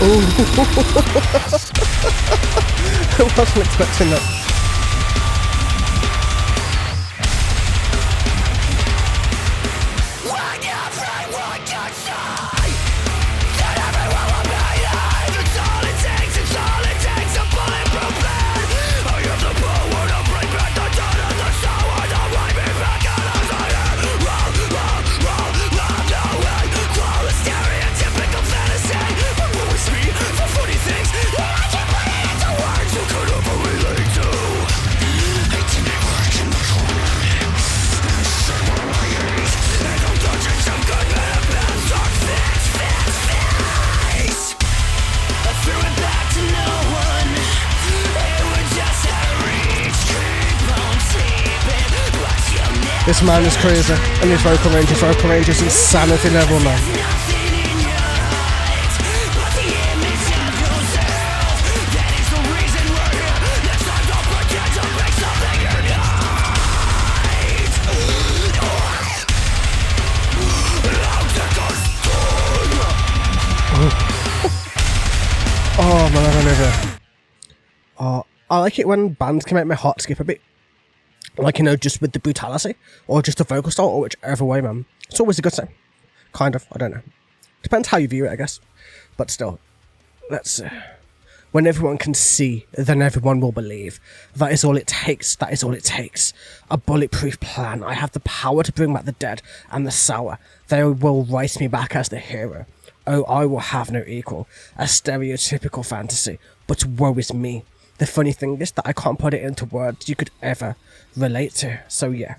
Ooh. I wasn't expecting that. This man is crazy, and his vocal range is insanity level, man. Oh man, I don't know. Oh, I like it when bands can make my heart skip a bit. Like, you know, just with the brutality, or just the vocal style, or whichever way, man. It's always a good thing. Kind of, I don't know. Depends how you view it, I guess. But still, let's... when everyone can see, then everyone will believe. That is all it takes, that is all it takes. A bulletproof plan. I have the power to bring back the dead and the sour. They will write me back as the hero. Oh, I will have no equal. A stereotypical fantasy. But woe is me. The funny thing is that I can't put it into words you could ever relate to. So yeah,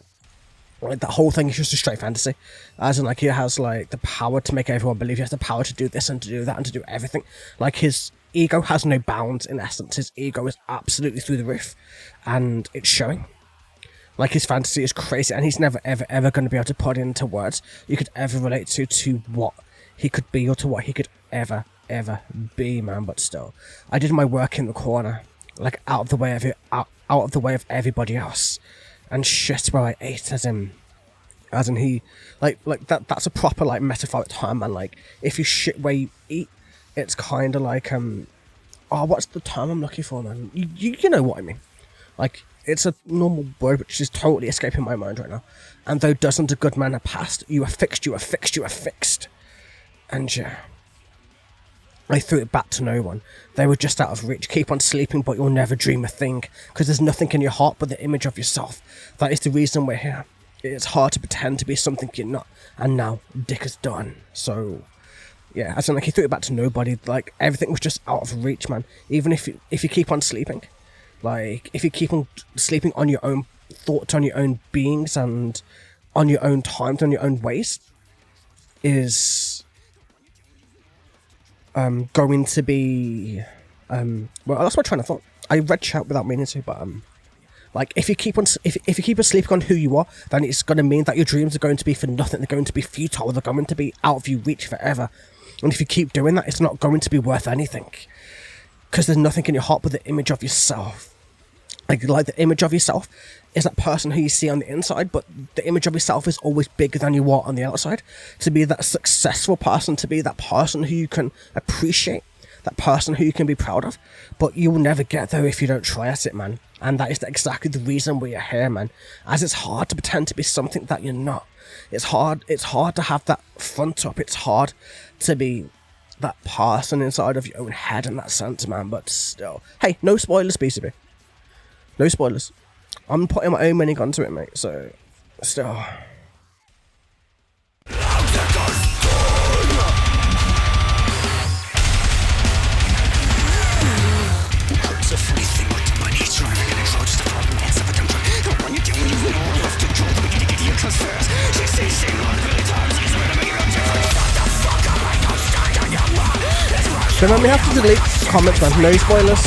like, that whole thing is just a straight fantasy. As in, like, he has like the power to make everyone believe. He has the power to do this and to do that and to do everything. Like, his ego has no bounds. In essence, his ego is absolutely through the roof, and it's showing. Like, his fantasy is crazy, and he's never ever going to be able to put into words you could ever relate to what he could be or to what he could ever be, man. But still, I did my work in the corner. Like, out of the way of everybody else, and shit where I ate, as in he, like that's a proper, like, metaphoric term, man. Like, if you shit where you eat, it's kind of like, oh, what's the term I'm looking for, man? You know what I mean. Like, it's a normal word which is totally escaping my mind right now. And though dozens of good men are past, you are fixed. And yeah, I threw it back to no one. They were just out of reach. Keep on sleeping, but you'll never dream a thing. Because there's nothing in your heart but the image of yourself. That is the reason we're here. It's hard to pretend to be something you're not. And now, Dick is done. So, yeah, as in, like, he threw it back to nobody. Like, everything was just out of reach, man. Even if you keep on sleeping. Like, if you keep on sleeping on your own thoughts, on your own beings, and on your own times, on your own ways, is... going to be, well, that's my train of thought. I read chat without meaning to, but, like, if you keep on sleeping on who you are, then it's going to mean that your dreams are going to be for nothing. They're going to be futile. They're going to be out of your reach forever. And if you keep doing that, it's not going to be worth anything. Because there's nothing in your heart but the image of yourself. Like, the image of yourself is that person who you see on the inside, but the image of yourself is always bigger than you are on the outside. To be that successful person, to be that person who you can appreciate, that person who you can be proud of. But you will never get there if you don't try at it, man. And that is exactly the reason we are here, man. As it's hard to pretend to be something that you're not. It's hard to have that front up. It's hard to be that person inside of your own head in that sense, man. But still. Hey, no spoilers, BCB. No spoilers. I'm putting my own money onto it, mate, so still. Don't let me have to delete comments, man. No spoilers.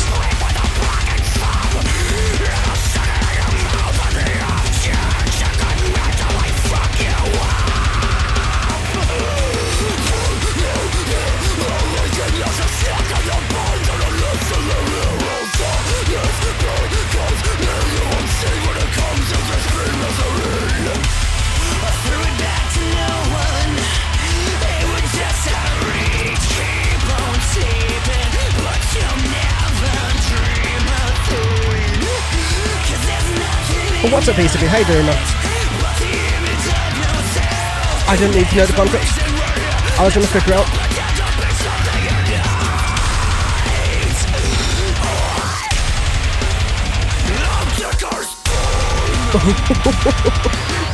Keep on sleeping. what's up, PCB? How you doing, man? I didn't need to know the context. I was gonna figure it out.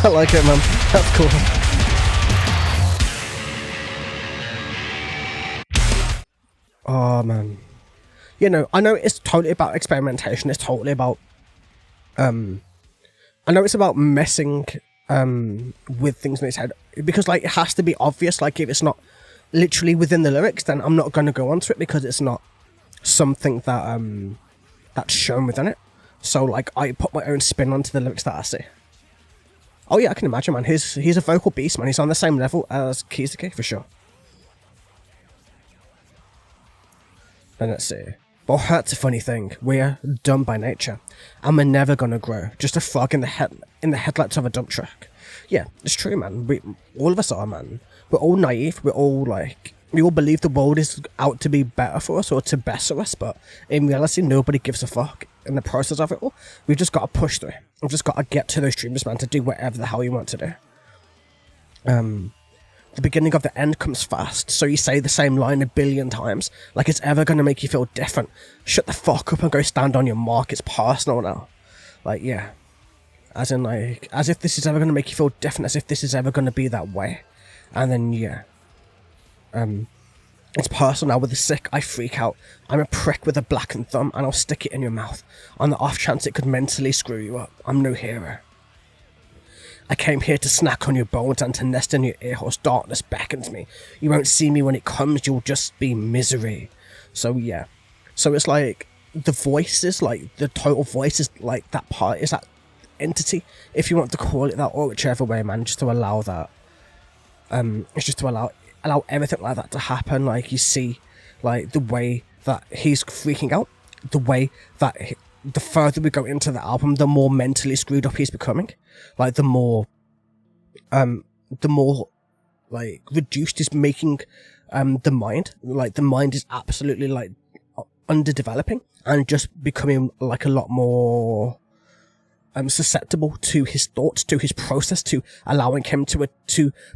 I like it, man. That's cool. Oh, man. You know, I know it's totally about experimentation. It's totally about... I know it's about messing with things in his head. Because, like, it has to be obvious. Like, if it's not literally within the lyrics, then I'm not going to go onto it because it's not something that that's shown within it. So, like, I put my own spin onto the lyrics that I see. Oh, yeah, I can imagine, man. He's a vocal beast, man. He's on the same level as Keisuke, for sure. And let's see. But that's a funny thing. We're dumb by nature. And we're never gonna grow. Just a frog in the headlights of a dump truck. Yeah, it's true, man. All of us are, man. We're all naive. We're all, like... We all believe the world is out to be better for us or to better us, but in reality, nobody gives a fuck in the process of it all. We've just got to push through. We've just got to get to those dreams, man, to do whatever the hell you want to do. The beginning of the end comes fast, so you say the same line 1 billion times, like it's ever going to make you feel different. Shut the fuck up and go stand on your mark. It's personal now. Like, yeah. As in, like, as if this is ever going to make you feel different, as if this is ever going to be that way. And then, yeah. It's personal now. With the sick, I freak out. I'm a prick with a blackened thumb, and I'll stick it in your mouth on the off chance it could mentally screw you up. I'm no hero. I came here to snack on your bones and to nest in your earholes. Darkness beckons me. You won't see me when it comes. You'll just be misery. So yeah. So it's like the voice is like the total voice is like that part is that entity, if you want to call it that, or whichever way, man. Just to allow that. It's just to allow everything like that to happen. Like, you see, like, the way that he's freaking out, the way that the further we go into the album, the more mentally screwed up he's becoming. Like, the more like reduced he's making the mind. Like, the mind is absolutely like underdeveloping and just becoming like a lot more susceptible to his thoughts, to his process, to allowing him to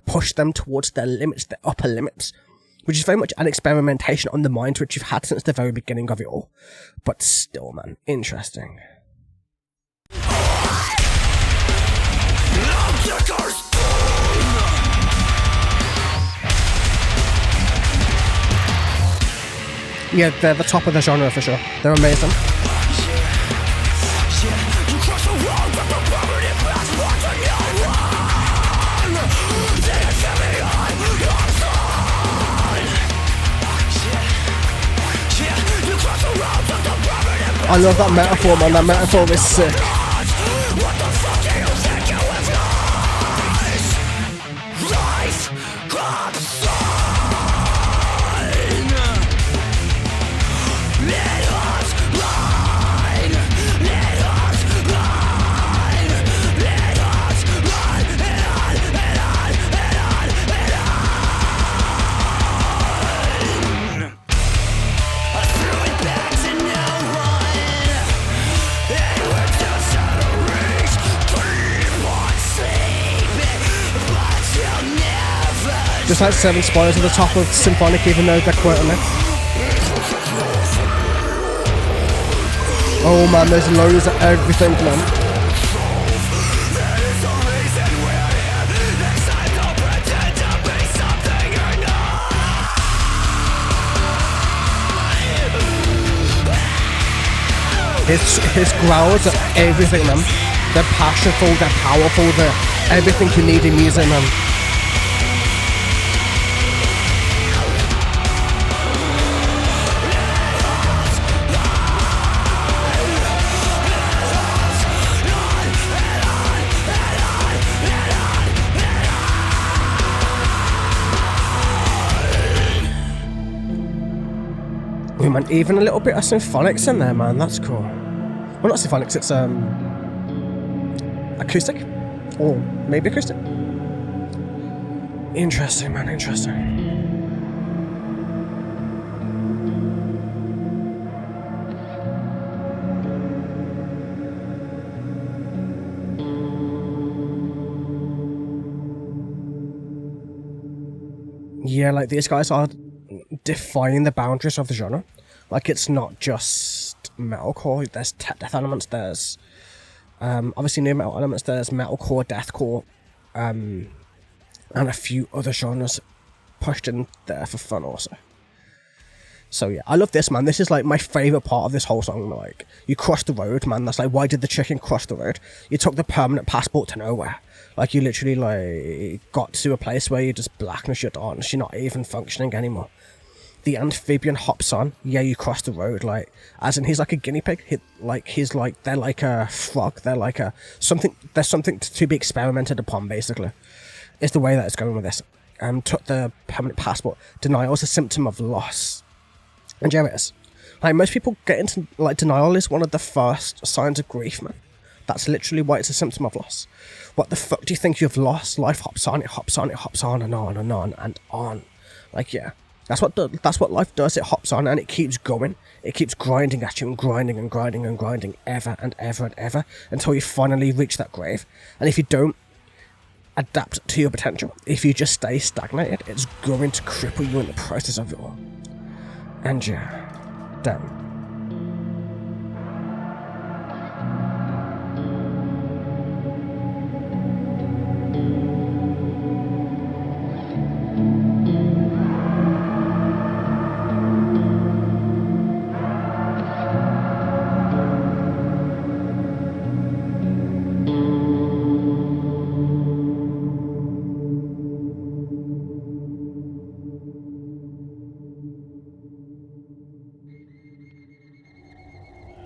push them towards their limits, their upper limits, which is very much an experimentation on the mind, which you've had since the very beginning of it all. But still, man, interesting. Yeah, they're the top of the genre for sure. They're amazing. I love that metaphor, man. That metaphor is sick. Just like 7 spoilers at the top of Symphonic, even though they're quoting it. Oh man, there's loads of everything, man. His growls are everything, man. They're passionful, they're powerful, they're everything you need in music, man. Oh man, even a little bit of symphonics in there, man. That's cool. Well, not symphonics, it's acoustic, or maybe acoustic. Interesting, man. Interesting. Yeah, like these guys are defying the boundaries of the genre. Like it's not just metalcore. There's tech death elements. There's obviously new metal elements. There's metalcore, deathcore, and a few other genres pushed in there for fun also. So yeah, I love this, man. This is like my favourite part of this whole song. Like, you crossed the road, man. That's like, why did the chicken cross the road? You took the permanent passport to nowhere. Like, you literally like got to a place where you just blackness your dance. You're not even functioning anymore. The amphibian hops on. Yeah, you crossed the road. Like, as in he's like a guinea pig. They're like a frog. They're like a something. There's something to be experimented upon. Basically, is the way that it's going with this. Took the permanent passport. Denial is a symptom of loss. And yeah, it is. Like, most people get into, like, denial is one of the first signs of grief, man. That's literally why it's a symptom of loss. What the fuck do you think you've lost? Life hops on, it hops on, it hops on, and on, and on, and on. Like, yeah. That's what life does. It hops on, and it keeps going. It keeps grinding at you, and grinding, and grinding, and grinding, ever, and ever, and ever, until you finally reach that grave. And if you don't adapt to your potential, if you just stay stagnated, it's going to cripple you in the process of it all. And yeah, damn.